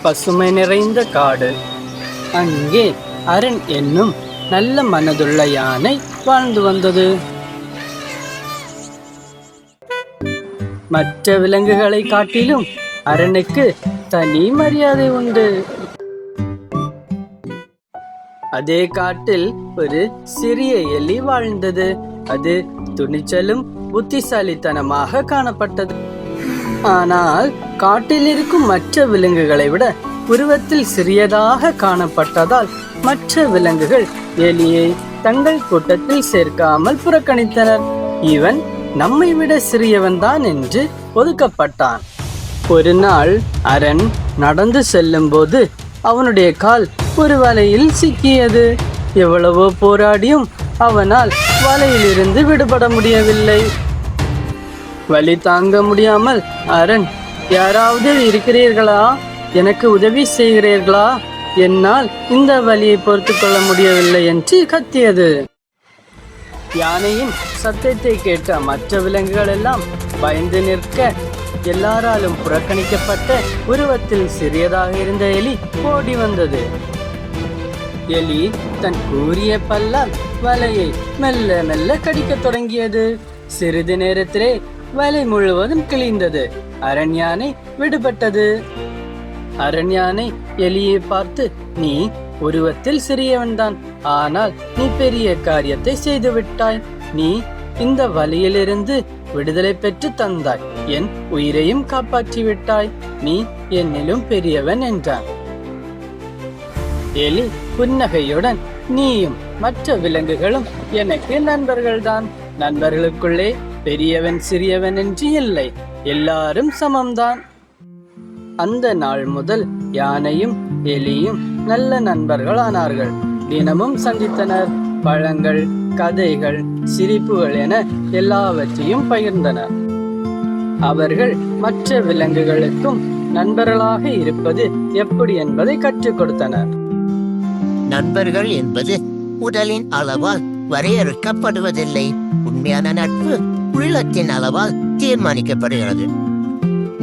பசுமை நிறைந்த காடு. அங்கே அரண் என்னும் நல்ல மனதுள்ள யானை வாழ்ந்து வந்தது. மற்ற விலங்குகளை காட்டிலும் அரணுக்கு தனி மரியாதை உண்டு. அதே காட்டில் ஒரு சிறிய எலி வாழ்ந்தது. அது துணிச்சலும் புத்திசாலித்தனமாக காணப்பட்டது. ஆனால் காட்டில் இருக்கும் மற்ற விலங்குகளை விட உருவத்தில் சிறியதாக காணப்பட்டதால் மற்ற விலங்குகள் எலியை தங்கள் கூட்டத்தில் சேர்க்காமல் புறக்கணித்தனர். இவன் நம்மை விட சிறியவன் தான் என்று ஒதுக்கப்பட்டான். ஒரு நாள் அரண் நடந்து செல்லும் போது அவனுடைய கால் ஒரு வலையில் சிக்கியது. எவ்வளவோ போராடியும் அவனால் வலையிலிருந்து விடுபட முடியவில்லை. வலி தாங்க முடியாமல் அரண், யாராவது இருக்கிறீர்களா? எனக்கு உதவி செய்கிறீர்களா? என்னால் இந்த வலியை பொறுத்து கொள்ள முடியவில்லை என்று கத்தியது. யானையின் சத்தத்தை கேட்ட மற்ற விலங்குகள் எல்லாம் பயந்து நிற்க, எல்லாராலும் புறக்கணிக்கப்பட்ட உருவத்தில் சிறியதாக இருந்த எலி ஓடி வந்தது. எலி தன் கூரிய பல்லால் வலையை மெல்ல மெல்ல கடிக்க தொடங்கியது. சிறிது நேரத்திலே வலை முழுவதும் கிழிந்தது. அரண் யானை விடுபட்டது. அரண் யானை எலியை பார்த்து, நீ உருவத்தில் சிறியவன்தான், ஆனால் நீ பெரிய காரியத்தை செய்து விட்டாய். நீ இந்த வலியிலிருந்து விடுதலை பெற்று தந்தாய். என் உயிரையும் காப்பாற்றி விட்டாய். நீ என்னிலும் பெரியவன் என்றான். எலி புன்னகையுடன், நீயும் மற்ற விலங்குகளும் எனக்கு நண்பர்கள்தான். நண்பர்களுக்குள்ளே பெரியவன் சிறியவன் என்று இல்லை, எல்லாரும் சமம்தான். அந்த நாள் முதல் யானையும் எலியும் நல்ல நண்பர்கள் ஆனார்கள். தினமும் சந்தித்தனர். பழங்கள், கதைகள், சிரிப்புகள் என எல்லாவற்றையும் பகிர்ந்தனர். அவர்கள் மற்ற விலங்குகளுக்கும் நண்பர்களாக இருப்பது எப்படி என்பதை கற்றுக் கொடுத்தனர். நண்பர்கள் என்பது உடலின் அளவால் வரையறுக்கப்படுவதில்லை. உண்மையான நட்பு உள்ளத்தின் அளவால் தீர்மானிக்கப்படுகிறது.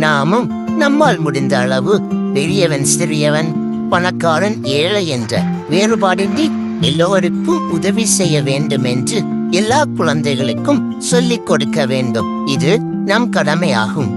நாமும் நம்மால் முடிந்த அளவு பெரியவன் சிறியவன், பணக்காரன் ஏழை என்ற வேறுபாடின்றி எல்லோருக்கும் உதவி செய்ய வேண்டும் என்று எல்லா குழந்தைகளுக்கும் சொல்லிக் கொடுக்க வேண்டும். இது நம் கடமையாகும்.